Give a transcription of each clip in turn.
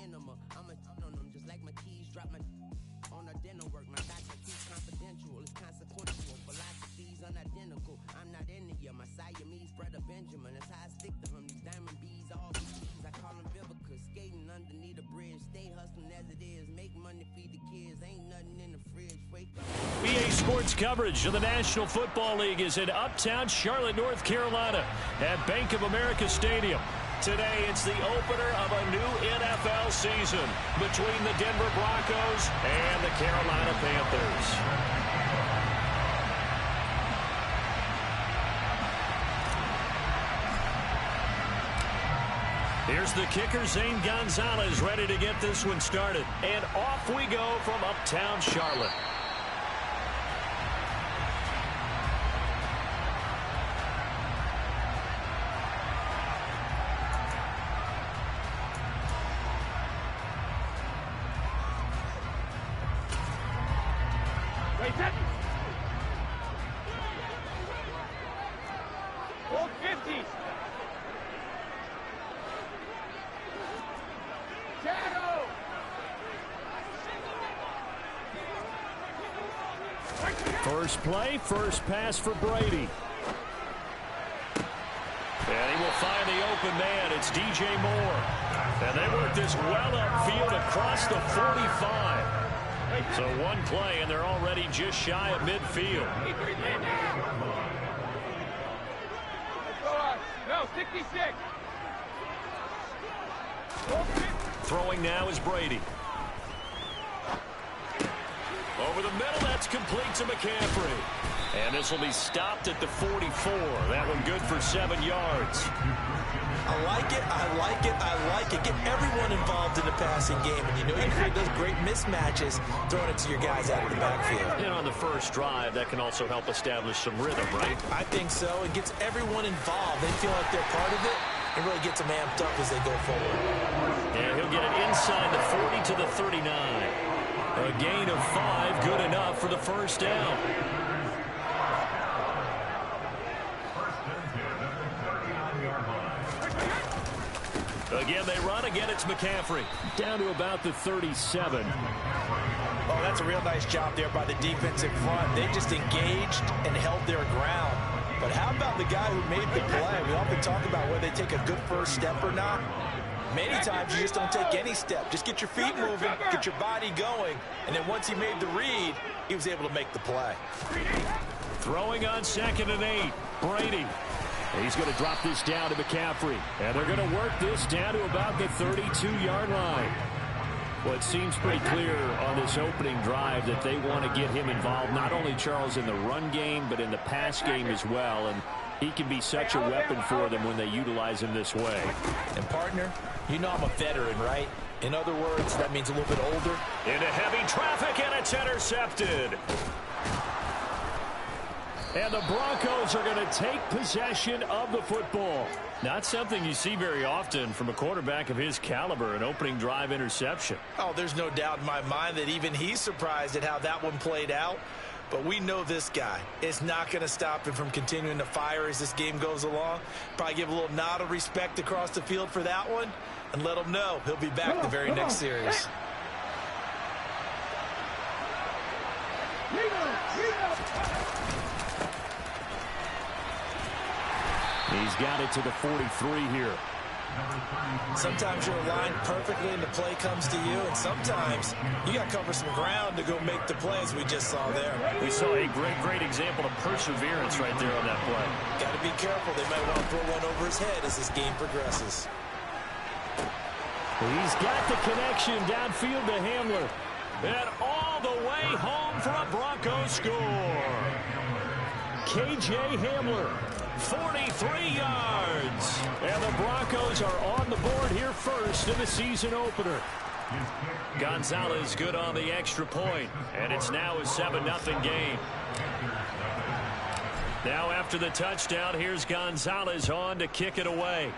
enema. I'm a on them just like my keys drop my on a dinner work. My doctor keeps confidential. It's consequential. Philosophies unidentical. I'm not India. My Siamese brother Benjamin. That's how I stick to him. These diamond bees, all these keys. I call them Vivica. Skating underneath a bridge. Stay hustling as it is. Make money, feed the kids. Ain't nothing in the fridge. Wake up. BA Sports coverage of the National Football League is in Uptown Charlotte, North Carolina at Bank of America Stadium. Today, it's the opener of a new NFL season between the Denver Broncos and the Carolina Panthers. Here's the kicker, Zane Gonzalez, ready to get this one started. And off we go from Uptown Charlotte. First play, first pass for Brady. And he will find the open man. It's DJ Moore. And they work this well upfield across the 45. So one play, and they're already just shy of midfield. No, 66. Throwing now is Brady. Over the middle, that's complete to McCaffrey. And this will be stopped at the 44. That one good for 7 yards. I like it, I like it, I like it. Get everyone involved in the passing game. And you know you create those great mismatches throwing it to your guys out of the backfield. And on the first drive, that can also help establish some rhythm, right? I think so. It gets everyone involved. They feel like they're part of it. It really gets them amped up as they go forward. And he'll get it inside the 40 to the 39. A gain of 5, good enough for the first down. Again, they run. Again, it's McCaffrey. Down to about the 37. Oh, that's a real nice job there by the defensive front. They just engaged and held their ground. But how about the guy who made the play? We often talk about whether they take a good first step or not. Many times you just don't take any step. Just get your feet moving, get your body going, and then once he made the read, he was able to make the play. Throwing on 2nd and 8, Brady. He's going to drop this down to McCaffrey, and they're going to work this down to about the 32-yard line. Well, it seems pretty clear on this opening drive that they want to get him involved, not only, Charles, in the run game, but in the pass game as well, and he can be such a weapon for them when they utilize him this way. And, partner, you know I'm a veteran, right? In other words, that means a little bit older. Into heavy traffic, and it's intercepted. And the Broncos are going to take possession of the football. Not something you see very often from a quarterback of his caliber, an opening drive interception. Oh, there's no doubt in my mind that even he's surprised at how that one played out. But we know this guy is not going to stop him from continuing to fire as this game goes along. Probably give a little nod of respect across the field for that one and let him know he'll be back the very next series. He's got it to the 43 here. Sometimes you're aligned perfectly and the play comes to you, and sometimes you got to cover some ground to go make the play, as we just saw there. We saw a great example of perseverance right there on that play. Got to be careful. They might want to throw one over his head as this game progresses. He's got the connection downfield to Hamler. And all the way home for a Broncos score. K.J. Hamler, 43 yards. And the Broncos are on the board here first in the season opener. Gonzalez good on the extra point, and it's now a 7-0 game. Now after the touchdown, here's Gonzalez on to kick it away.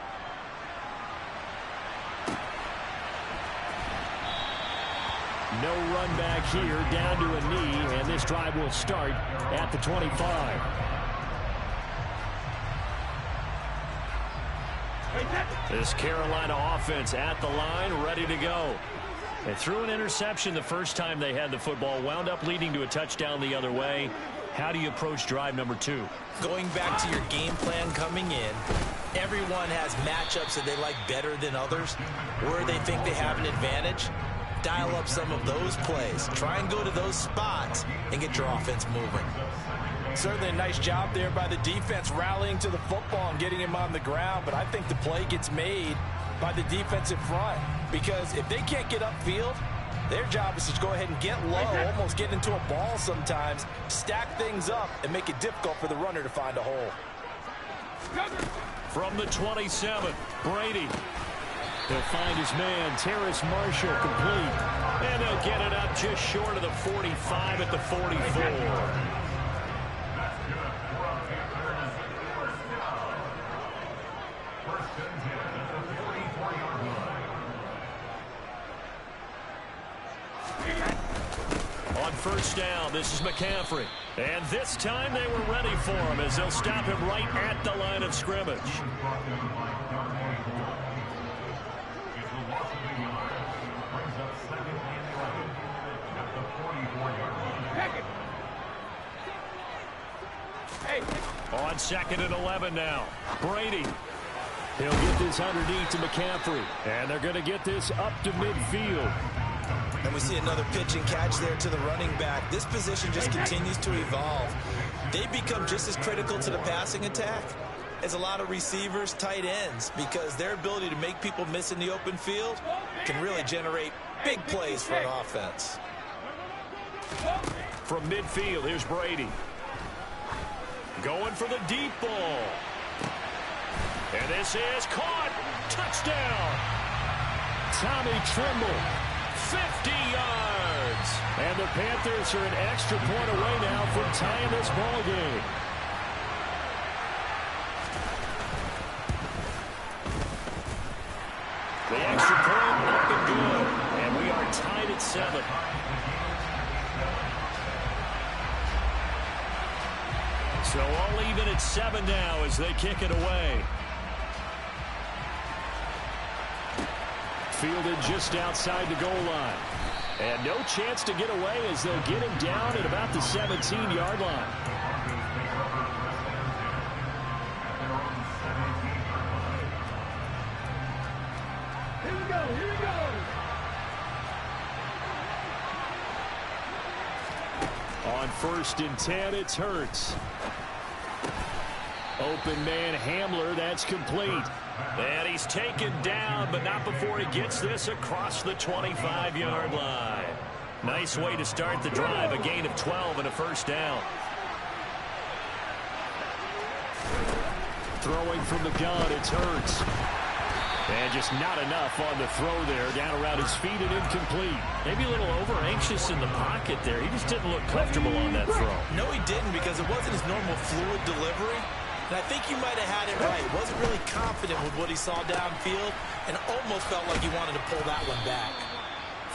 No run back here, down to a knee, and this drive will start at the 25. This Carolina offense at the line, ready to go. They threw an interception the first time they had the football, wound up leading to a touchdown the other way. How do you approach drive number 2? Going back to your game plan coming in, everyone has matchups that they like better than others, where they think they have an advantage. Dial up some of those plays. Try and go to those spots and get your offense moving. Certainly a nice job there by the defense rallying to the football and getting him on the ground, but I think the play gets made by the defensive front, because if they can't get upfield, their job is to go ahead and get low, almost get into a ball sometimes, stack things up, and make it difficult for the runner to find a hole. From the 27, Brady. He'll find his man, Terrace Marshall, complete. And they'll get it up just short of the 45 at the 44. On first down, this is McCaffrey. And this time they were ready for him as they'll stop him right at the line of scrimmage. On 2nd and 11 now, Brady. He'll get this underneath to McCaffrey. And they're going to get this up to midfield. And we see another pitch and catch there to the running back. This position just continues to evolve. They become just as critical to the passing attack as a lot of receivers, tight ends, because their ability to make people miss in the open field can really generate big plays for an offense. From midfield, here's Brady. Going for the deep ball. And this is caught. Touchdown. Tommy Tremble. 50 yards. And the Panthers are an extra point away now from tying this ball game. The extra point up and good. And we are tied at 7. So all even at 7 now as they kick it away. Fielded just outside the goal line. And no chance to get away as they'll get him down at about the 17-yard line. Here we go, here we go. On 1st and 10, it's Hurts. Open man Hamler, that's complete. And he's taken down, but not before he gets this across the 25-yard line. Nice way to start the drive, a gain of 12 and a first down. Throwing from the gun, it's Hurts. And just not enough on the throw there, down around his feet and incomplete. Maybe a little over-anxious in the pocket there. He just didn't look comfortable on that throw. No, he didn't, because it wasn't his normal fluid delivery. And I think you might have had it right. Wasn't really confident with what he saw downfield and almost felt like he wanted to pull that one back.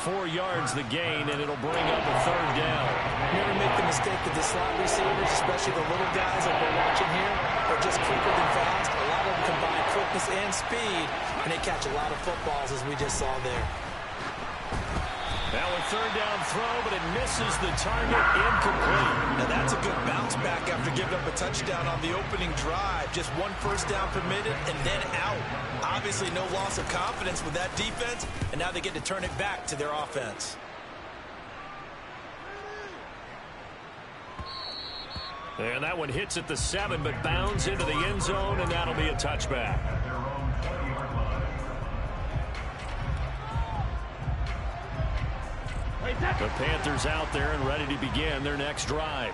4 yards the gain, and it'll bring up a 3rd down. Never make the mistake that the slot receivers, especially the little guys like we're watching here, are just quicker than fast. A lot of them combine quickness and speed, and they catch a lot of footballs, as we just saw there. Now a 3rd down throw, but it misses the target, incomplete. Now that's a good bounce back after giving up a touchdown on the opening drive. Just 1 first down permitted and then out. Obviously no loss of confidence with that defense, and now they get to turn it back to their offense. And that one hits at the 7, but bounds into the end zone, and that'll be a touchback. The Panthers out there and ready to begin their next drive.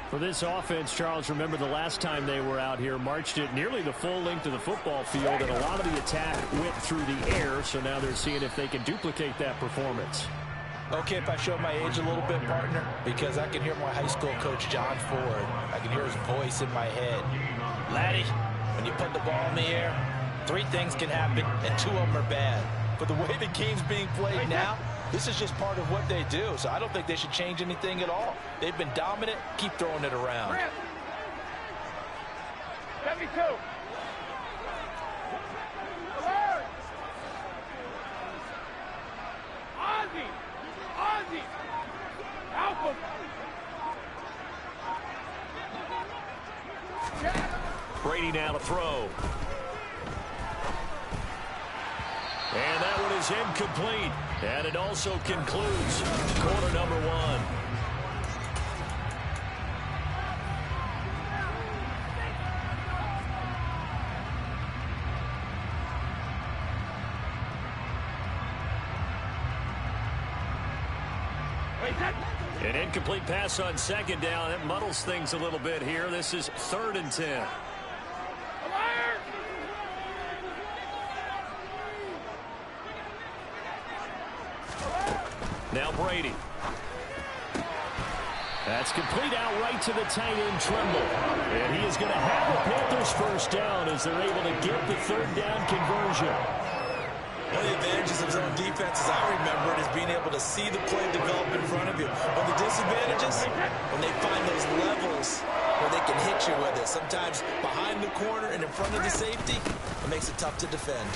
For this offense, Charles, remember the last time they were out here, marched it nearly the full length of the football field, and a lot of the attack went through the air, so now they're seeing if they can duplicate that performance. Okay, if I show my age a little bit, partner, because I can hear my high school coach, John Ford. I can hear his voice in my head. Laddie, when you put the ball in the air, 3 things can happen, and 2 of them are bad. But the way the game's being played now, this is just part of what they do, so I don't think they should change anything at all. They've been dominant. Keep throwing it around. 72. ready now to throw. And that one is incomplete. And it also concludes quarter number one. An incomplete pass on second down. That muddles things a little bit here. This is 3rd and 10. Now Brady. That's complete out right to the tight end, Tremble. And he is going to have the Panthers first down as they're able to get the 3rd down conversion. One of the advantages of zone defense, as I remember it, is being able to see the play develop in front of you. But the disadvantages, when they find those levels where they can hit you with it, sometimes behind the corner and in front of the safety, it makes it tough to defend.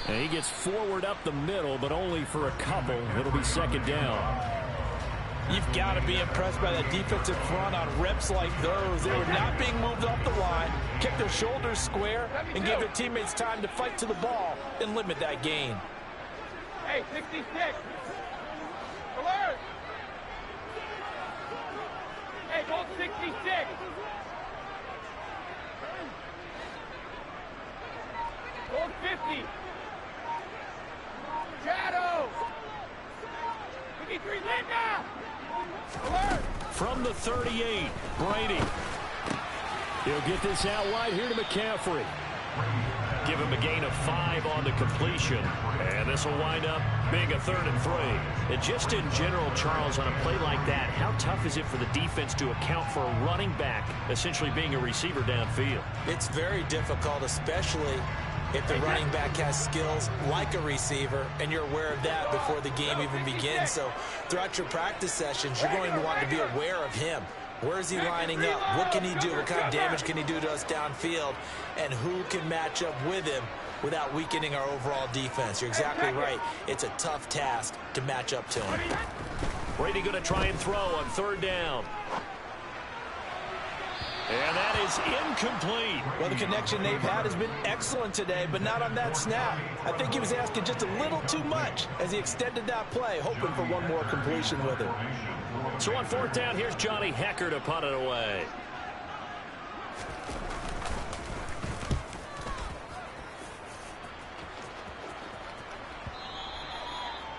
And he gets forward up the middle, but only for a couple. It'll be 2nd down. You've got to be impressed by that defensive front on reps like those. They were not being moved off the line, kept their shoulders square, and gave their teammates time to fight to the ball and limit that gain. Hey, 66. Alert. Hey, go 66. Go 50. Shadow. 53, Linda. Alert. From the 38, Brady. He'll get this out wide here to McCaffrey. Give him a gain of 5 on the completion. And this will wind up being a 3rd and 3. And just in general, Charles, on a play like that, how tough is it for the defense to account for a running back essentially being a receiver downfield? It's very difficult, especially if the running back has skills like a receiver, and you're aware of that before the game even begins. So throughout your practice sessions, you're going to want to be aware of him. Where is he lining up? What can he do? What kind of damage can he do to us downfield? And who can match up with him without weakening our overall defense? You're exactly right. It's a tough task to match up to him. Brady going to try and throw on 3rd down. And that is incomplete. Well, the connection they've had has been excellent today, but not on that snap. I think he was asking just a little too much as he extended that play, hoping for one more completion with it. So on 4th down, here's Johnny Hekker to punt it away.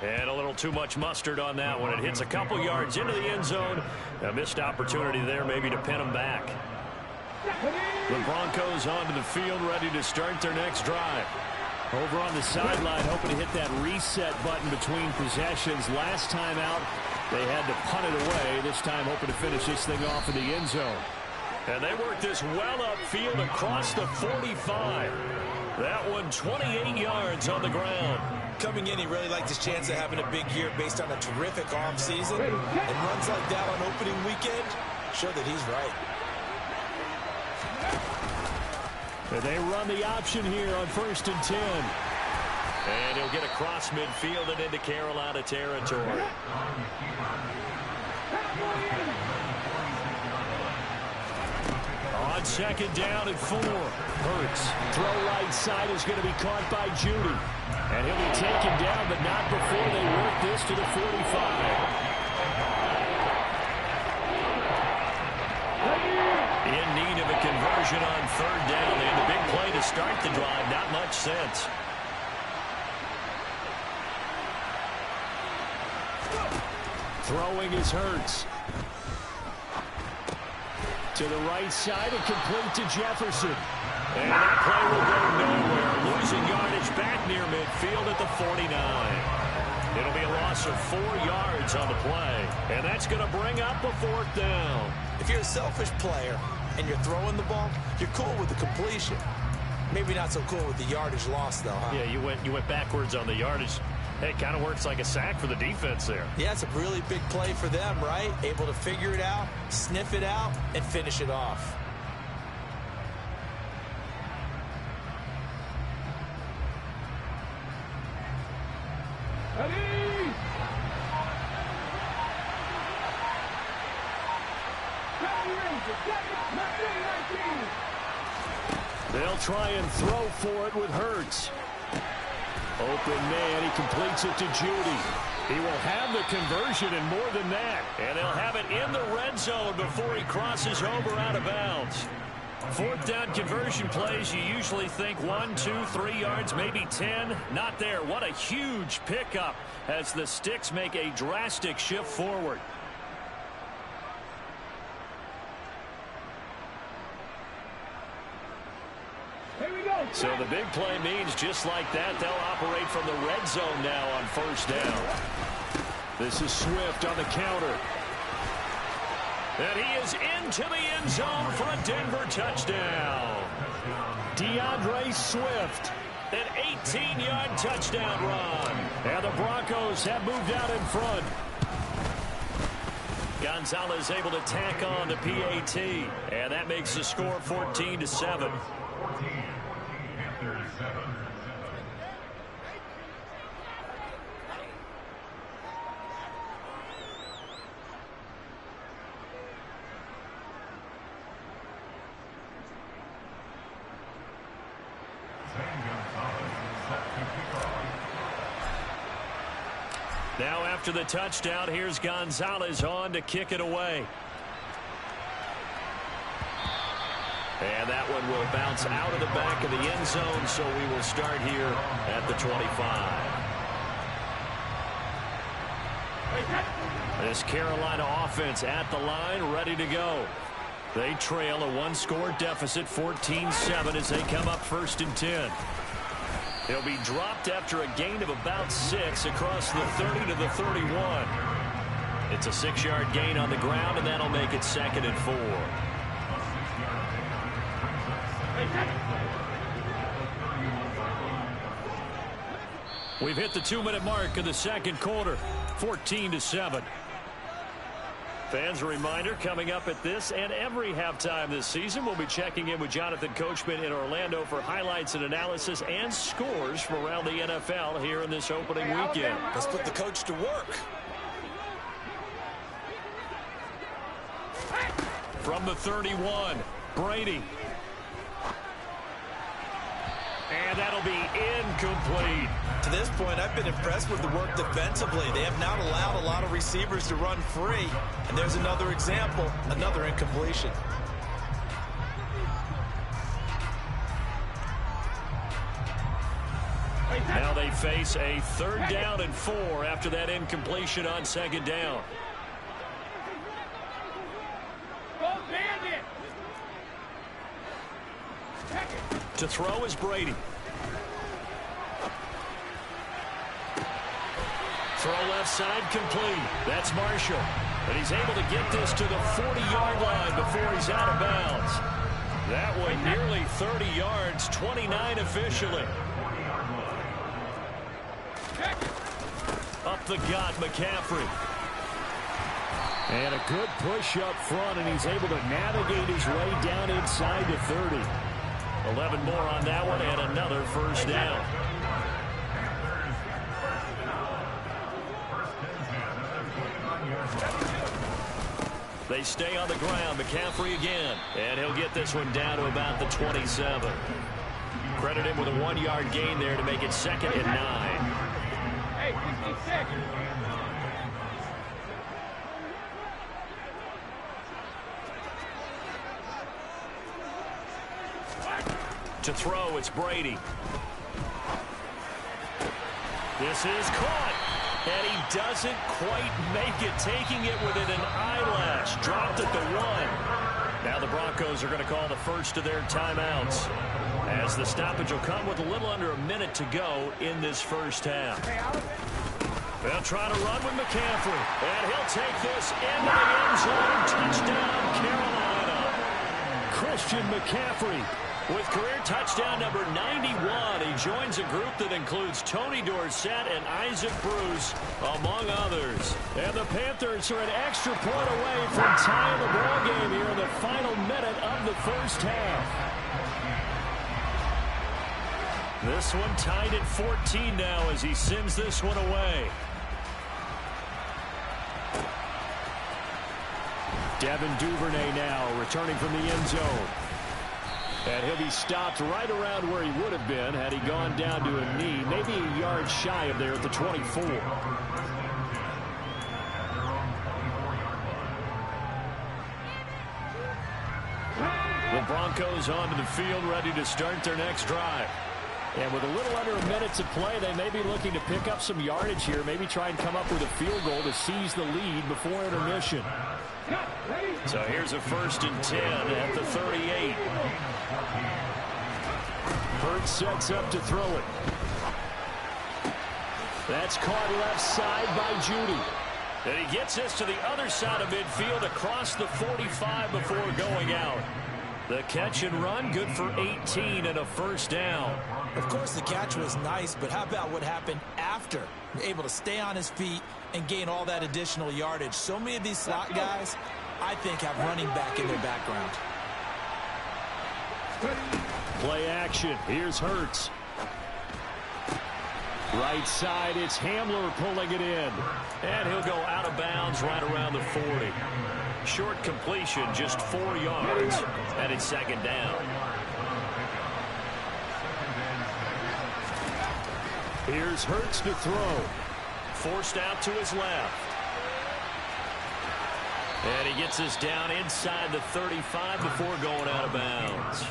And a little too much mustard on that one. It hits a couple yards into the end zone. A missed opportunity there maybe to pin them back. The Broncos onto the field, ready to start their next drive. Over on the sideline, hoping to hit that reset button between possessions. Last time out, they had to punt it away. This time hoping to finish this thing off in the end zone. And they work this well upfield across the 45. That one 28 yards on the ground. Coming in, he really liked his chance of having a big year based on a terrific offseason. And runs like that on opening weekend show that he's right. And they run the option here on 1st and 10. And he'll get across midfield and into Carolina territory. On 2nd down and 4. Hurts. Throw right side is going to be caught by Judy. And he'll be taken down, but not before they work this to the 45. In need of a conversion on 3rd down. They had a big play to start the drive. Not much sense. Throwing is Hurts. To the right side and complete to Jefferson. And that play will go nowhere. Losing yardage back near midfield at the 49. It'll be a loss of 4 yards on the play. And that's going to bring up a 4th down. If you're a selfish player and you're throwing the ball, you're cool with the completion. Maybe not so cool with the yardage loss, though, huh? Yeah, you went backwards on the yardage. Hey, it kind of works like a sack for the defense there. Yeah, it's a really big play for them, right? Able to figure it out, sniff it out, and finish it off. They'll try and throw for it with Hurts. Open man, he completes it to Judy. He will have the conversion and more than that. And they'll have it in the red zone before he crosses over out of bounds. Fourth down conversion plays, you usually think 1, 2, 3 yards, maybe 10. Not there. What a huge pickup as the Sticks make a drastic shift forward. So the big play means just like that, they'll operate from the red zone now on first down. This is Swift on the counter. And he is into the end zone for a Denver touchdown. DeAndre Swift, an 18-yard touchdown run. And the Broncos have moved out in front. Gonzalez able to tack on the PAT. And that makes the score 14-7. Now after the touchdown, here's Gonzalez on to kick it away. And that one will bounce out of the back of the end zone, so we will start here at the 25. This Carolina offense at the line, ready to go. They trail a one-score deficit, 14-7, as they come up 1st and 10. He'll be dropped after a gain of about 6 across the 30 to the 31. It's a 6-yard gain on the ground, and that'll make it 2nd and 4. We've hit the 2-minute mark of the second quarter, 14-7. Fans, a reminder, coming up at this and every halftime this season, we'll be checking in with Jonathan Coachman in Orlando for highlights and analysis and scores from around the NFL here in this opening weekend. Let's put the coach to work. From the 31, Brady. And that'll be incomplete. To this point, I've been impressed with the work defensively. They have not allowed a lot of receivers to run free. And there's another example, another incompletion. Now they face a 3rd down and 4 after that incompletion on 2nd down. To throw is Brady. Throw left side complete. That's Marshall. And he's able to get this to the 40-yard line before he's out of bounds. That one nearly 30 yards, 29 officially. Up the gut, McCaffrey. And a good push up front, and he's able to navigate his way down inside the 30. 11 more on that one, and another 1st down. They stay on the ground. McCaffrey again. And he'll get this one down to about the 27. Credit him with a 1-yard gain there to make it 2nd and 9. Hey, 56. To throw, it's Brady. This is caught. And he doesn't quite make it, taking it within an eyelash. Dropped at the 1. Now the Broncos are going to call the first of their timeouts, as the stoppage will come with a little under a minute to go in this first half. They'll try to run with McCaffrey, and he'll take this into the end zone. Touchdown, Carolina. Christian McCaffrey with career touchdown number 91. He joins a group that includes Tony Dorsett and Isaac Bruce, among others. And the Panthers are an extra point away from tying the ball game here in the final minute of the first half. This one tied at 14 now as he sends this one away. Devin Duvernay now returning from the end zone. And he'll be stopped right around where he would have been had he gone down to a knee, maybe a yard shy of there at the 24. The Broncos onto the field, ready to start their next drive. And with a little under a minute to play, they may be looking to pick up some yardage here, maybe try and come up with a field goal to seize the lead before intermission. So here's a 1st and 10 at the 38. Hurts sets up to throw it. That's caught left side by Judy. And he gets this to the other side of midfield across the 45 before going out. The catch and run, good for 18 and a 1st down. Of course, the catch was nice, but how about what happened after? Able to stay on his feet and gain all that additional yardage. So many of these slot guys, I think, have running back in their background. Play action. Here's Hurts. Right side, it's Hamler pulling it in. And he'll go out of bounds right around the 40. Short completion, just 4 yards, and it's 2nd down. Here's Hurts to throw. Forced out to his left. And he gets us down inside the 35 before going out of bounds.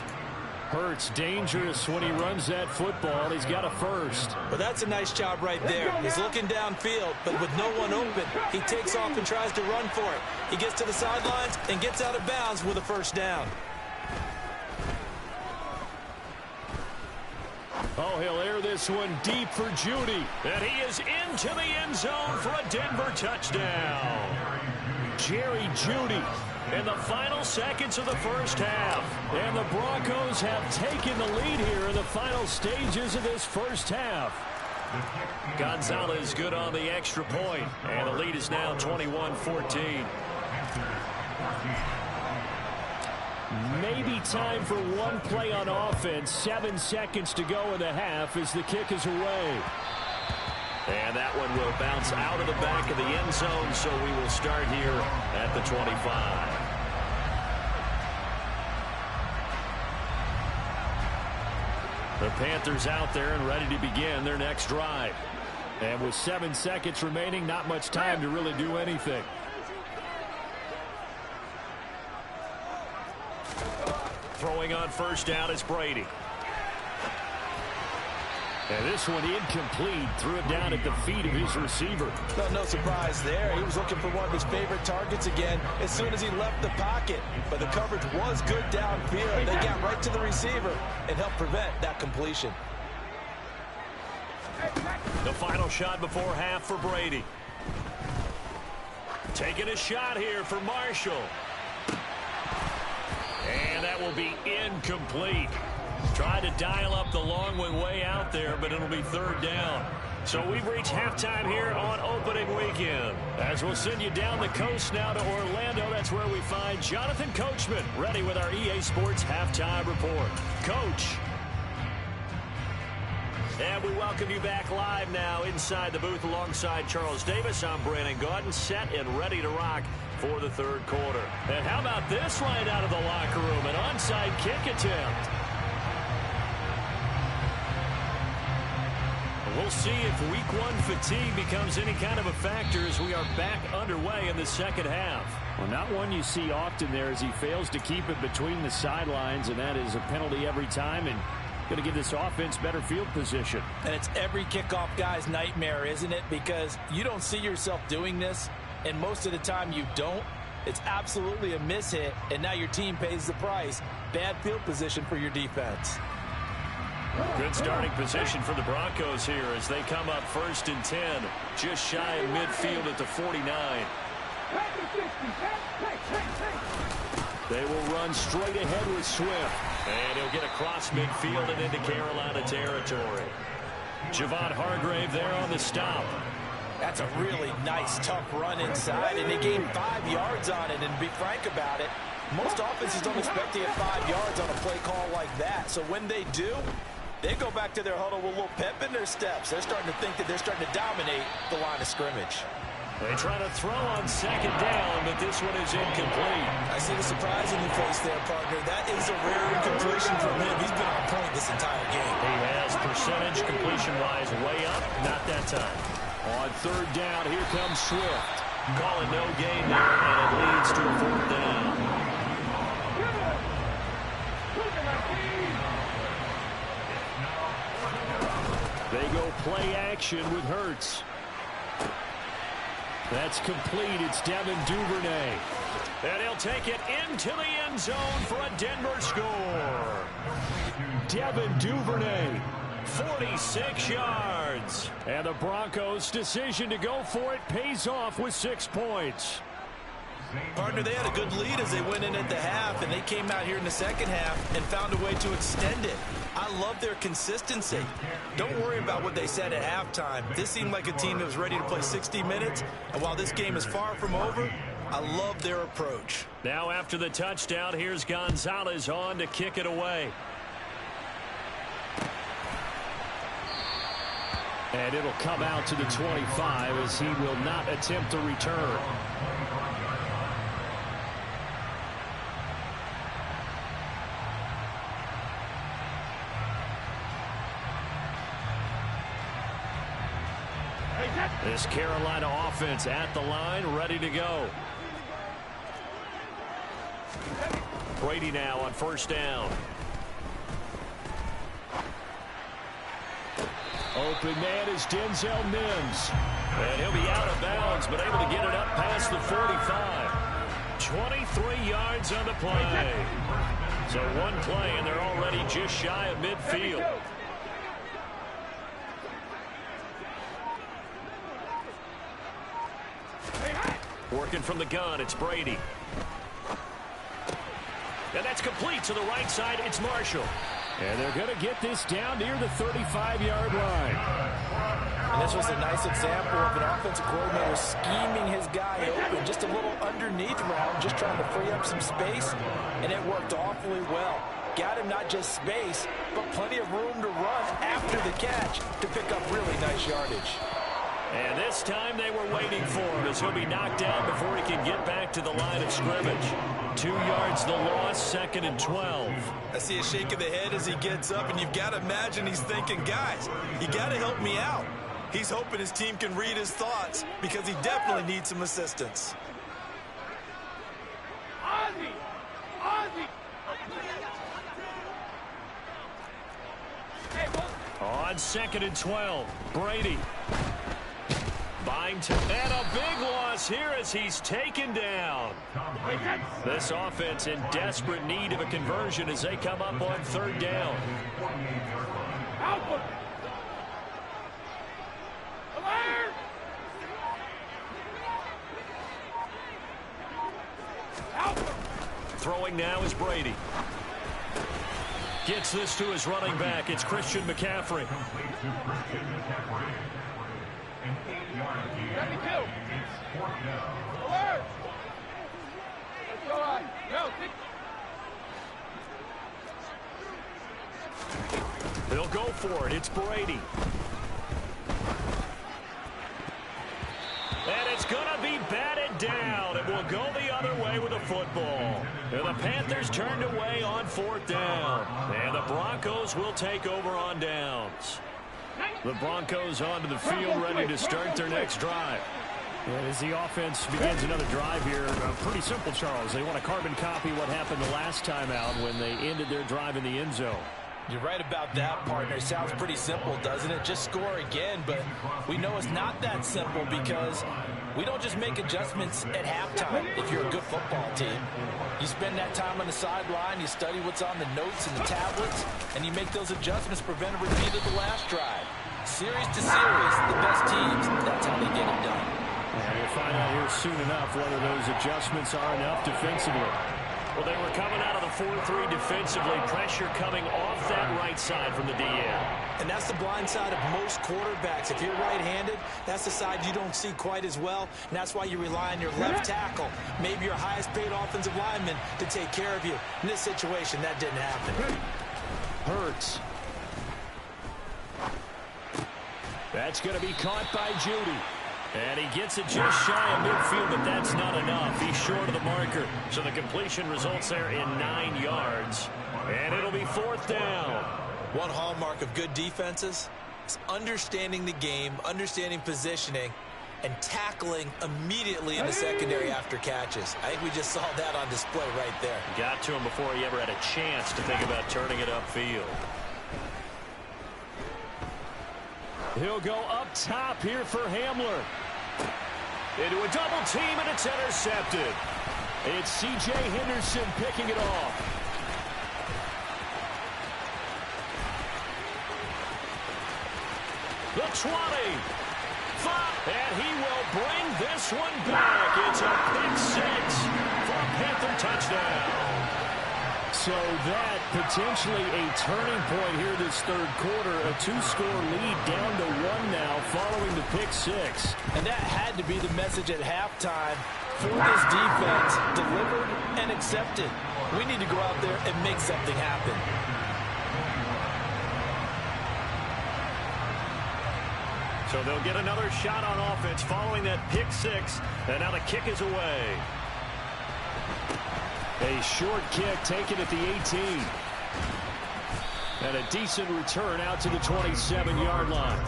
Hurts dangerous when he runs that football. He's got a 1st. But that's a nice job right there. He's looking downfield, but with no one open, he takes off and tries to run for it. He gets to the sidelines and gets out of bounds with a 1st down. Oh, he'll air this one deep for Judy. And he is into the end zone for a Denver touchdown. Jerry Judy in the final seconds of the 1st half. And the Broncos have taken the lead here in the final stages of this 1st half. Gonzalez good on the extra point. And the lead is now 21-14. Maybe time for one play on offense. 7 seconds to go in the half as the kick is away. And that one will bounce out of the back of the end zone, so we will start here at the 25. The Panthers out there and ready to begin their next drive. And with 7 seconds remaining, not much time to really do anything. Throwing on 1st down is Brady. And this one incomplete. Threw it down at the feet of his receiver. Well, no surprise there. He was looking for one of his favorite targets again as soon as he left the pocket. But the coverage was good downfield. They got right to the receiver and helped prevent that completion. The final shot before half for Brady. Taking a shot here for Marshall. And that will be incomplete. Tried to dial up the long one way out there, but it'll be 3rd down. So we've reached halftime here on opening weekend. As we'll send you down the coast now to Orlando, that's where we find Jonathan Coachman ready with our EA Sports halftime report. Coach. And we welcome you back live now inside the booth alongside Charles Davis. I'm Brandon Gaudin, set and ready to rock for the 3rd quarter. And how about this right out of the locker room? An onside kick attempt. We'll see if week 1 fatigue becomes any kind of a factor as we are back underway in the 2nd half. Well, not one you see often there as he fails to keep it between the sidelines, and that is a penalty every time and going to give this offense better field position. And it's every kickoff guy's nightmare, isn't it? Because you don't see yourself doing this, and most of the time you don't. It's absolutely a mishit, and now your team pays the price. Bad field position for your defense. Good starting position for the Broncos here as they come up 1st and 10, just shy of midfield at the 49. They will run straight ahead with Swift. And he'll get across midfield and into Carolina territory. Javon Hargrave there on the stop. That's a really nice, tough run inside, and they gained 5 yards on it. And to be frank about it, most offenses don't expect to get 5 yards on a play call like that. So when they do, they go back to their huddle with a little pep in their steps. They're starting to think that they're starting to dominate the line of scrimmage. They try to throw on second down, but this one is incomplete. I see the surprise in your face there, partner. That is a rare incompletion from him. He's been on point this entire game. He has percentage completion-wise way up. Not that time. On third down, here comes Swift. Calling no gain there, and it leads to a fourth down. They go play action with Hurts. That's complete. It's Devin Duvernay. And he'll take it into the end zone for a Denver score. Devin Duvernay, 46 yards. And the Broncos' decision to go for it pays off with 6 points. Partner, they had a good lead as they went in at the half, and they came out here in the second half and found a way to extend it. I love their consistency. Don't worry about what they said at halftime. This seemed like a team that was ready to play 60 minutes, and while this game is far from over, I love their approach. Now after the touchdown, here's Gonzalez on to kick it away. And it'll come out to the 25 as he will not attempt to return. This Carolina offense at the line, ready to go. Brady now on first down. Open man is Denzel Mims. And he'll be out of bounds, but able to get it up past the 45. 23 yards on the play. So one play, and they're already just shy of midfield. Working from the gun, it's Brady. And that's complete to the right side. It's Marshall. And they're going to get this down near the 35-yard line. And this was a nice example of an offensive coordinator scheming his guy open. Just a little underneath route, just trying to free up some space. And it worked awfully well. Got him not just space, but plenty of room to run after the catch to pick up really nice yardage. And this time they were waiting for him as he'll be knocked down before he can get back to the line of scrimmage. 2 yards the loss, 2nd and 12. I see a shake of the head as he gets up, and you've got to imagine he's thinking, guys, you got to help me out. He's hoping his team can read his thoughts because he definitely needs some assistance. On 2nd and 12, Brady. And a big loss here as he's taken down. This offense in desperate need of a conversion as they come up on 3rd down. Throwing now is Brady. Gets this to his running back. It's Christian McCaffrey. They'll go for it. It's Brady. And it's going to be batted down. It will go the other way with the football. And the Panthers turned away on 4th down. And the Broncos will take over on downs. The Broncos onto the field, ready to start their next drive. And as the offense begins another drive here, pretty simple, Charles. They want to carbon copy what happened the last time out when they ended their drive in the end zone. You're right about that, partner. Sounds pretty simple, doesn't it? Just score again, but we know it's not that simple because we don't just make adjustments at halftime if you're a good football team. You spend that time on the sideline, you study what's on the notes and the tablets, and you make those adjustments, prevent a repeat of the last drive. Series to series, the best teams, that's how they get it done. And we'll find out here soon enough whether those adjustments are enough defensively. Well, they were coming out of the 4-3 defensively. Pressure coming off that right side from the DN. And that's the blind side of most quarterbacks. If you're right-handed, that's the side you don't see quite as well. And that's why you rely on your left tackle, maybe your highest-paid offensive lineman, to take care of you. In this situation, that didn't happen. Hurts. That's going to be caught by Judy. And he gets it just shy of midfield, but that's not enough. He's short of the marker. So the completion results there in 9 yards. And it'll be 4th down. One hallmark of good defenses is understanding the game, understanding positioning, and tackling immediately in the secondary after catches. I think we just saw that on display right there. Got to him before he ever had a chance to think about turning it upfield. He'll go up top here for Hamler. Into a double team, and it's intercepted. It's C.J. Henderson picking it off. The 20. And he will bring this one back. It's a pick 6 for a Panther touchdown. So that potentially a turning point here this third quarter. A 2-score lead down to 1 now following the pick 6. And that had to be the message at halftime for this defense. Delivered and accepted. We need to go out there and make something happen. So they'll get another shot on offense following that pick 6. And now the kick is away. A short kick taken at the 18. And a decent return out to the 27-yard line.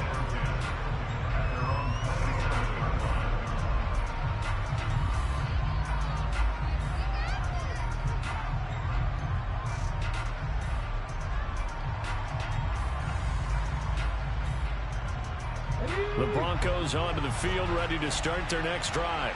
The Broncos onto the field, ready to start their next drive.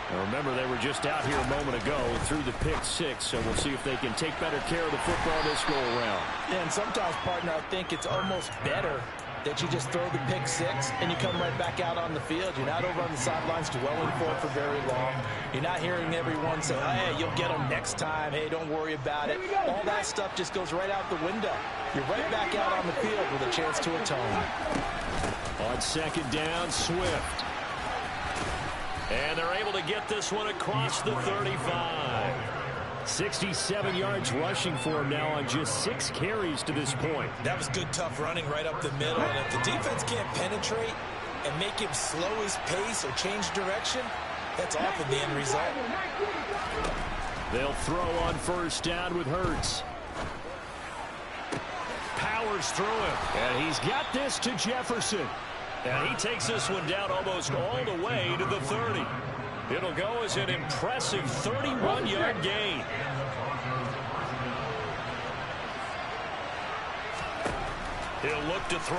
Now remember, they were just out here a moment ago through the pick 6, so we'll see if they can take better care of the football this go-around. Yeah, and sometimes, partner, I think it's almost better that you just throw the pick 6 and you come right back out on the field. You're not over on the sidelines dwelling for it for very long. You're not hearing everyone say, hey, you'll get them next time. Hey, don't worry about it. All that stuff just goes right out the window. You're right back out on the field with a chance to atone. On second down, Swift. And they're able to get this one across the 35. 67 yards rushing for him now on just 6 carries to this point. That was good, tough running right up the middle. And if the defense can't penetrate and make him slow his pace or change direction, that's often the end result. They'll throw on first down with Hurts. Powers through him. And he's got this to Jefferson. And he takes this one down almost all the way to the 30. It'll go as an impressive 31-yard gain. He'll look to throw.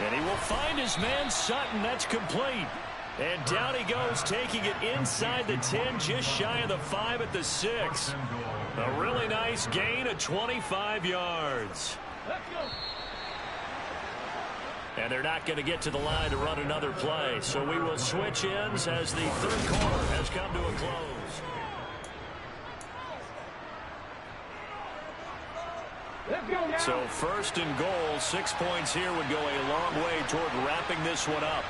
And he will find his man Sutton. That's complete. And down he goes, taking it inside the 10, just shy of the 5 at the 6. A really nice gain of 25 yards. Let's go. And they're not going to get to the line to run another play. So we will switch ends as the third quarter has come to a close. Let's go now. So first and goal, 6 points here would go a long way toward wrapping this one up.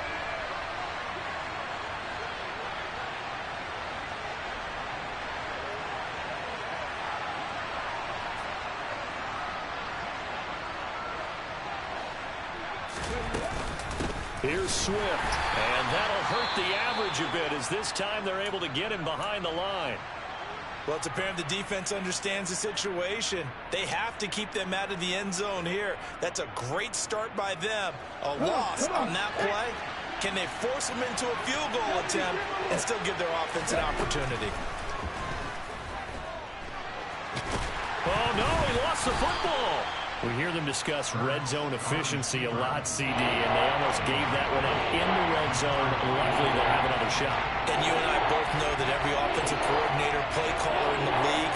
Here's Swift, and that'll hurt the average a bit as this time they're able to get him behind the line. Well, it's apparent the defense understands the situation. They have to keep them out of the end zone here. That's a great start by them. A loss on that play. Can they force them into a field goal attempt and still give their offense an opportunity? Oh, no, he lost the football. We hear them discuss red zone efficiency a lot, CD, and they almost gave that one up in the red zone. Luckily, they'll have another shot. And you and I both know that every offensive coordinator, play caller in the league,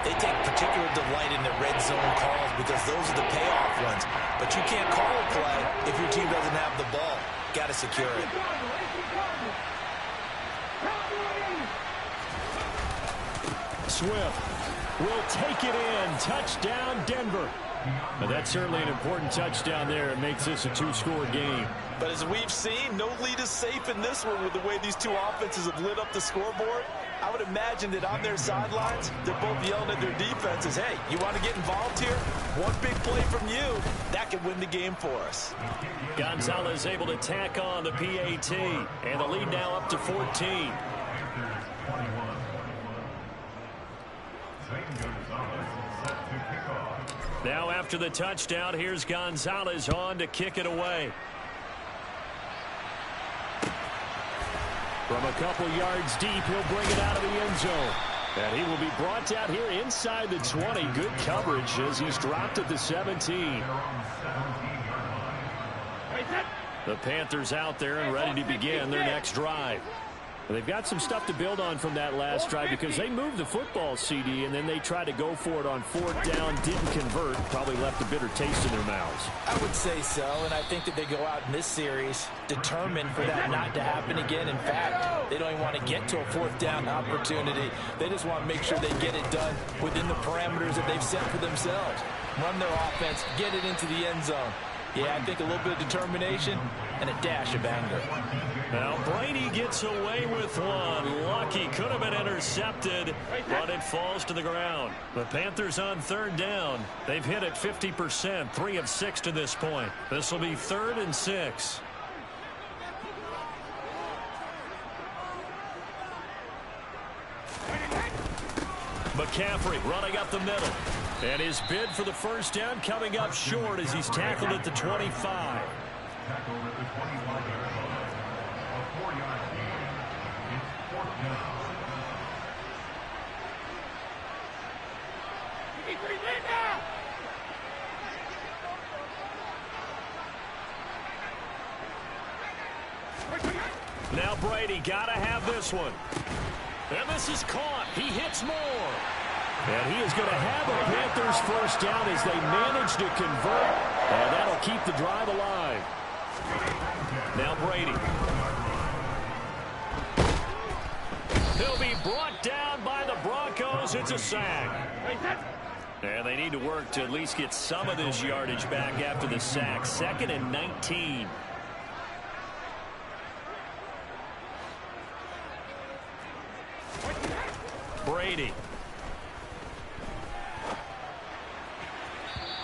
they take particular delight in the red zone calls because those are the payoff ones. But you can't call a play if your team doesn't have the ball. Got to secure it. Swift will take it in. Touchdown, Denver. But that's certainly an important touchdown there. It makes this a 2-score game. But as we've seen, no lead is safe in this one with the way these two offenses have lit up the scoreboard. I would imagine that on their sidelines, they're both yelling at their defenses, hey, you want to get involved here? One big play from you, that could win the game for us. Gonzalez able to tack on the PAT, and the lead now up to 14. Now after the touchdown, here's Gonzalez on to kick it away. From a couple yards deep, he'll bring it out of the end zone. And he will be brought down here inside the 20. Good coverage as he's dropped at the 17. The Panthers out there and ready to begin their next drive. They've got some stuff to build on from that last drive because they moved the football, CD, and then they tried to go for it on 4th down, didn't convert, probably left a bitter taste in their mouths. I would say so, and I think that they go out in this series determined for that not to happen again. In fact, they don't even want to get to a 4th down opportunity. They just want to make sure they get it done within the parameters that they've set for themselves. Run their offense, get it into the end zone. Yeah, I think a little bit of determination and a dash of anger. Now Brady gets away with one. Lucky, could have been intercepted, but it falls to the ground. The Panthers on 3rd down. They've hit it 50%, 3 of 6 to this point. This will be 3rd and 6. McCaffrey running up the middle. And his bid for the 1st down coming up short as he's tackled at the 25. Tackled at the 25-yard line. A 4-yard gain. It's 4th down. Now Brady got to have this one. And this is caught. He hits more. And he is going to have a Panthers 1st down as they manage to convert. And that'll keep the drive alive. Now Brady. He'll be brought down by the Broncos. It's a sack. And they need to work to at least get some of this yardage back after the sack. 2nd and 19. Brady.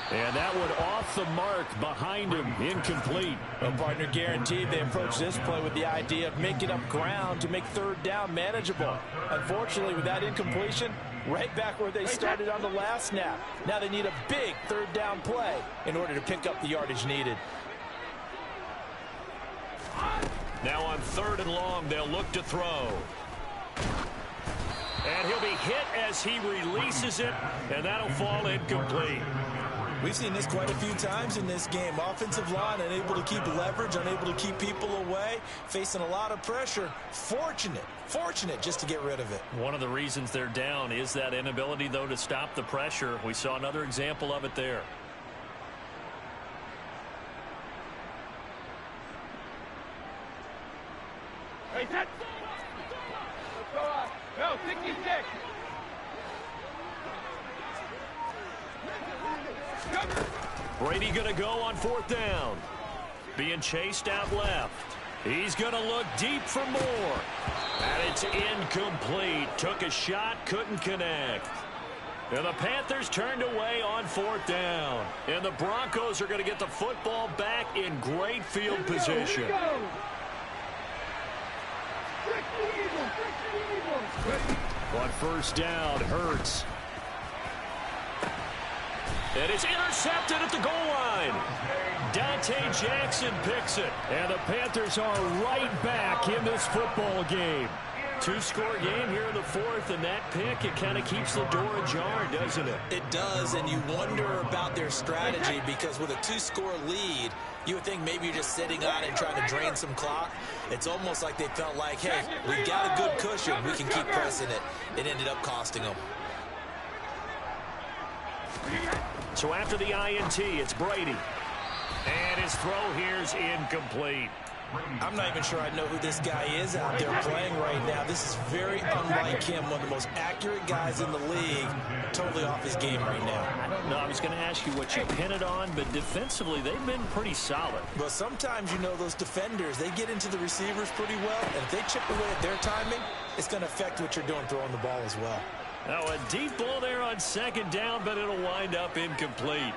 And that one off the mark behind him, incomplete. Well, partner, guaranteed they approach this play with the idea of making up ground to make 3rd down manageable. Unfortunately, with that incompletion, right back where they started on the last snap. Now they need a big 3rd down play in order to pick up the yardage needed. Now on 3rd and long, they'll look to throw. And he'll be hit as he releases it, and that'll fall incomplete. We've seen this quite a few times in this game. Offensive line unable to keep leverage, unable to keep people away, facing a lot of pressure. Fortunate just to get rid of it. One of the reasons they're down is that inability, though, to stop the pressure. We saw another example of it there. Hey, set. Let's go on. Go, 66. Brady going to go on 4th down. Being chased out left. He's going to look deep for more. And it's incomplete. Took a shot, couldn't connect. And the Panthers turned away on 4th down. And the Broncos are going to get the football back in great field position. On 1st down, Hurts. And it's intercepted at the goal line. Dante Jackson picks it. And the Panthers are right back in this football game. 2-score game here in the 4th, and that pick, it kind of keeps the door ajar, doesn't it? It does, and you wonder about their strategy because with a 2-score lead, you would think maybe you're just sitting on it and trying to drain some clock. It's almost like they felt like, hey, we got a good cushion. We can keep pressing it. It ended up costing them. So after the INT, it's Brady. And his throw here's incomplete. I'm not even sure I know who this guy is out there playing right now. This is very unlike him, one of the most accurate guys in the league, totally off his game right now. I don't know. I was going to ask you what you pin it on, but defensively, they've been pretty solid. But sometimes, you know, those defenders, they get into the receivers pretty well, and if they chip away at their timing, it's going to affect what you're doing throwing the ball as well. Now, a deep ball there on second down, but it'll wind up incomplete.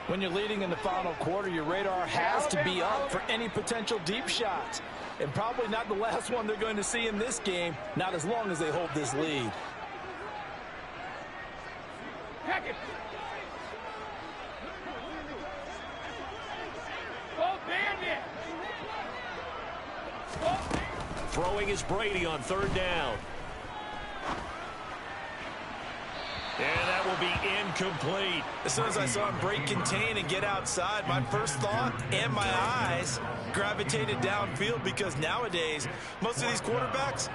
When you're leading in the final quarter, your radar has to be up for any potential deep shots. And probably not the last one they're going to see in this game, not as long as they hold this lead. Throwing is Brady on third down. And that will be incomplete. As soon as I saw him break contain and get outside, my first thought and my eyes gravitated downfield, because nowadays, most of these quarterbacks,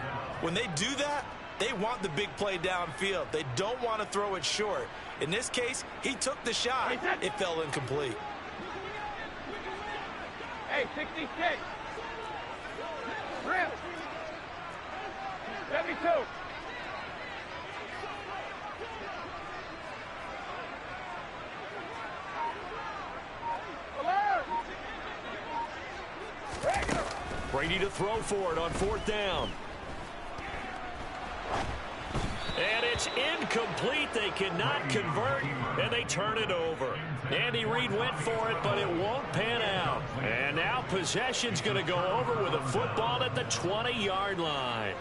when they do that, they want the big play downfield. They don't want to throw it short. In this case, he took the shot. It fell incomplete. Hey, 66. Rip. 72. Brady to throw for it on fourth down. And it's incomplete. They cannot convert, and they turn it over. Andy Reid went for it, but it won't pan out. And now possession's going to go over with a football at the 20-yard line.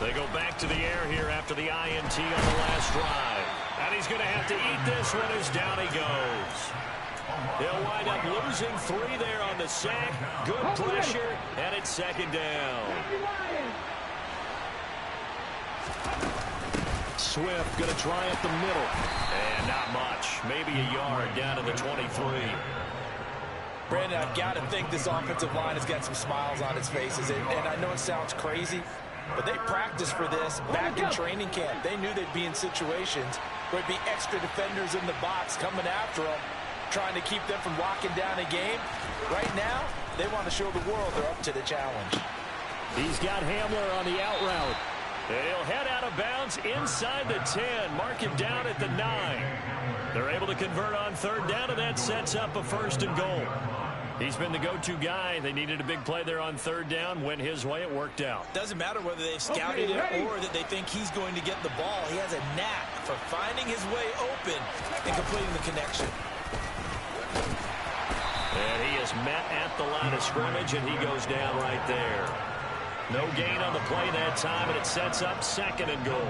They go back to the air here after the INT on the last drive. And he's going to have to eat this one as down he goes. They'll wind up losing 3 there on the sack. Good pressure, and it's second down. Swift going to try up the middle. And not much. Maybe a yard down to the 23. Brandon, I've got to think this offensive line has got some smiles on its faces. And I know it sounds crazy, but they practiced for this back in training camp. They knew they'd be in situations where there'd be extra defenders in the box coming after them, trying to keep them from locking down a game. Right now, they want to show the world they're up to the challenge. He's got Hamler on the out route. And he'll head out of bounds inside the 10. Mark him down at the 9. They're able to convert on third down, and that sets up a first and goal. He's been the go-to guy. They needed a big play there on third down. Went his way. It worked out. Doesn't matter whether they've scouted it or that they think he's going to get the ball. He has a knack for finding his way open and completing the connection. And he is met at the line of scrimmage, and he goes down right there. No gain on the play that time, and it sets up second and goal.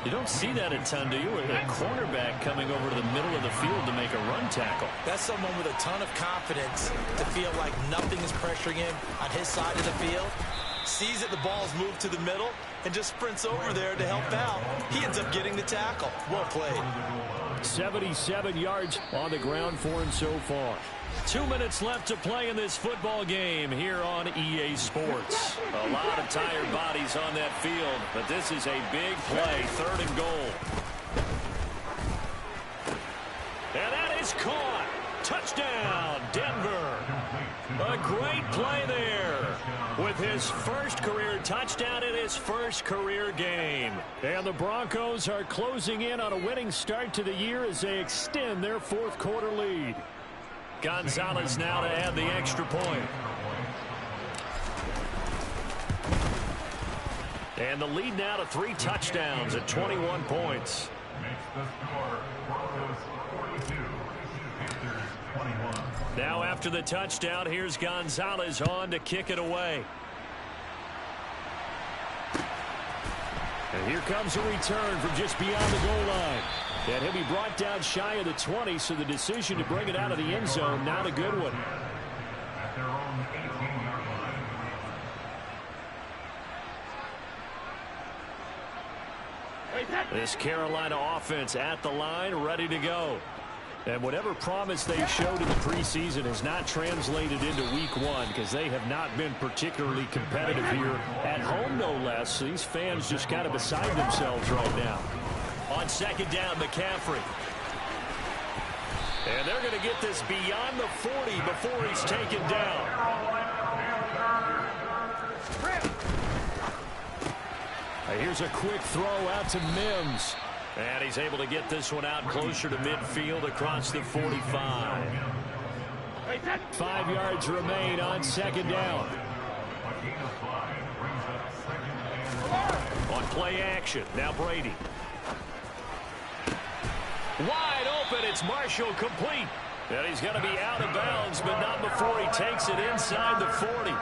You don't see that a ton, do you? With a cornerback coming over to the middle of the field to make a run tackle. That's someone with a ton of confidence to feel like nothing is pressuring him on his side of the field. Sees that the ball's moved to the middle and just sprints over there to help out. He ends up getting the tackle. Well played. 77 yards on the ground for him so far. 2 minutes left to play in this football game here on EA Sports. A lot of tired bodies on that field, but this is a big play, third and goal. And that is caught. Touchdown, Denver. A great play there with his first career touchdown in his first career game. And the Broncos are closing in on a winning start to the year as they extend their fourth quarter lead. Gonzalez now to add the extra point. And the lead now to 3 touchdowns at 21 points. Now after the touchdown, here's Gonzalez on to kick it away. And here comes a return from just beyond the goal line. And he'll be brought down shy of the 20, so the decision to bring it out of the end zone, not a good one. At their own 18-yard line. This Carolina offense at the line, ready to go. And whatever promise they showed in the preseason has not translated into week 1 because they have not been particularly competitive here at home, no less. So these fans just kind of beside themselves right now. On second down, McCaffrey. And they're going to get this beyond the 40 before he's taken down. Here's a quick throw out to Mims. And he's able to get this one out closer to midfield across the 45. 5 yards remain on second down. On play action, now Brady. Wide open, it's Marshall complete. And he's going to be out of bounds, but not before he takes it inside the 40.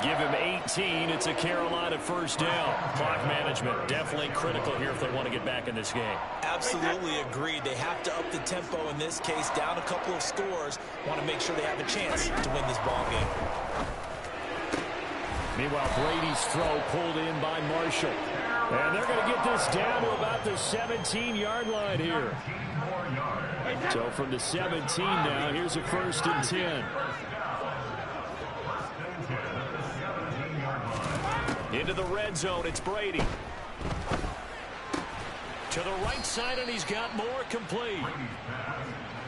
Give him 18. It's a Carolina first down. Clock management definitely critical here if they want to get back in this game. Absolutely agreed. They have to up the tempo in this case. Down a couple of scores. Want to make sure they have a chance to win this ball game. Meanwhile, Brady's throw pulled in by Marshall. And they're going to get this down to about the 17-yard line here. So from the 17 now, here's a 1st and 10. Into the red zone, it's Brady. To the right side, and he's got more complete.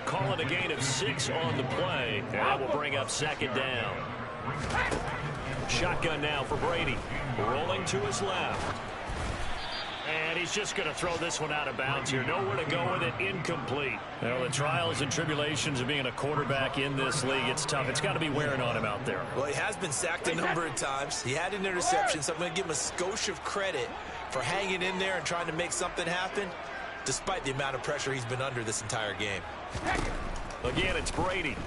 Call it a gain of 6 on the play. And that will bring up second down. Shotgun now for Brady. Rolling to his left. And he's just going to throw this one out of bounds here. Nowhere to go with it. Incomplete. Well, the trials and tribulations of being a quarterback in this league, it's tough. It's got to be wearing on him out there. Well, he has been sacked a number of times. He had an interception, so I'm going to give him a skosh of credit for hanging in there and trying to make something happen, despite the amount of pressure he's been under this entire game. Again, it's Brady.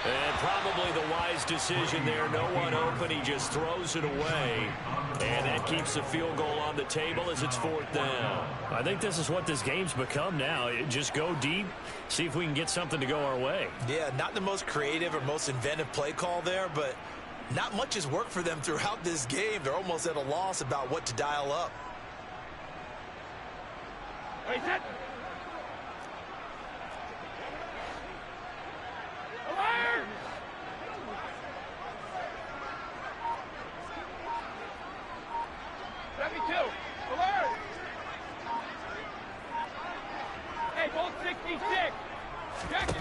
And probably the wise decision there. No one open. He just throws it away. And that keeps the field goal on the table as it's 4th down. I think this is what this game's become now. Just go deep, see if we can get something to go our way. Yeah, not the most creative or most inventive play call there, but not much has worked for them throughout this game. They're almost at a loss about what to dial up. Wait, set. Alert! Alert! Hey, bolt 66. Check it.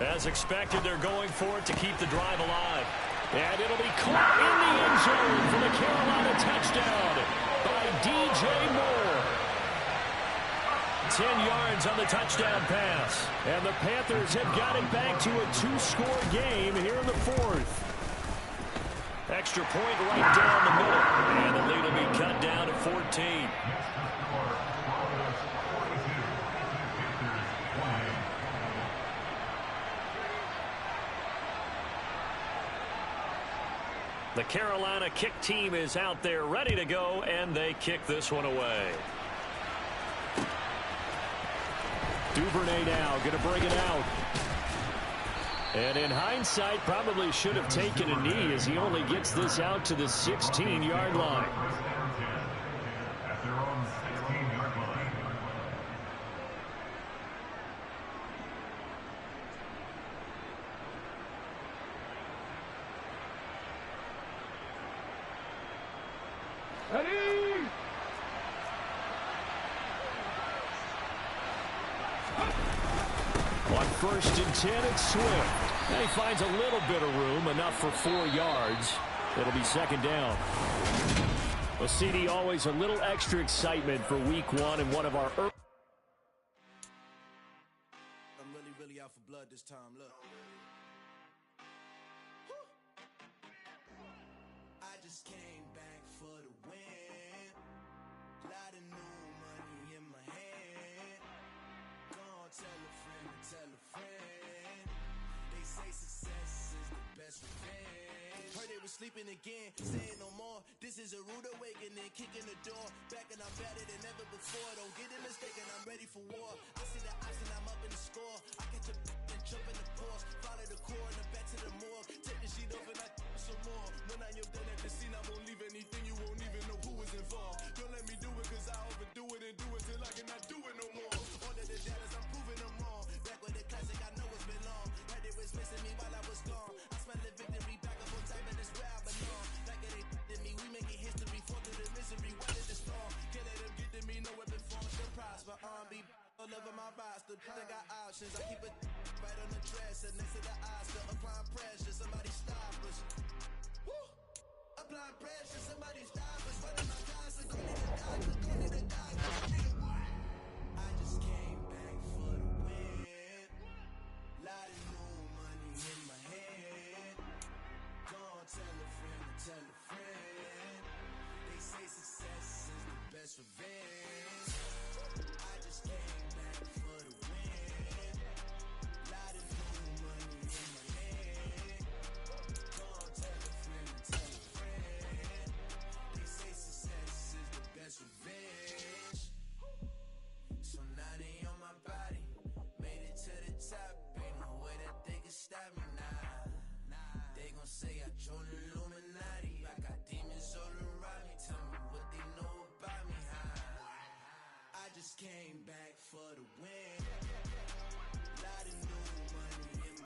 As expected, they're going for it to keep the drive alive. And it'll be caught in the end zone for the Carolina touchdown by DJ Moore. 10 yards on the touchdown pass. And the Panthers have got it back to a 2-score game here in the 4th. Extra point right down the middle. And the lead will be cut down to 14. The Carolina kick team is out there ready to go, and they kick this one away. Duvernay now going to bring it out. And in hindsight, probably should have taken a knee as he only gets this out to the 16-yard line. At their own 16-yard line. Ready? On 1st and 10, it's Swift. And he finds a little bit of room, enough for 4 yards. It'll be second down. Well, CD, always a little extra excitement for week 1 and one of our early. I'm really out for blood this time. Look. I just came back for the win. Lot of new money in my hand. Gonna tell a friend to tell a friend. They say success is the best revenge. Heard they were sleeping again, saying no more. This is a rude awakening, kicking the door. Back and I'm better than ever before. Don't get it mistaken, I'm ready for war. I see the option, I'm up in the score. I catch a and jump in the course. Follow the core and then back to the morgue. Take the sheet off and I some more. When I am done at the scene, I won't leave anything. You won't even know who is involved. Don't let me do it, cause I overdo it and do it till I cannot do it no more. All of the doubters, I'm proving them wrong. Back with the classic, I know it's been long. Like they was missing me while I was gone. I smell the victory back up on top of this where I belong. Like it ain't me, we making history for I got options. I keep it right on the dresser next to the eye. Still applying pressure. Somebody stop us. Woo! Applying pressure. Somebody stop us. Running my constant. Go need a doctor. Go need a doctor. Nigga, what? I just came back for the win. Lot of new money in my hand. Go on, tell a friend to tell a friend. They say success is the best revenge.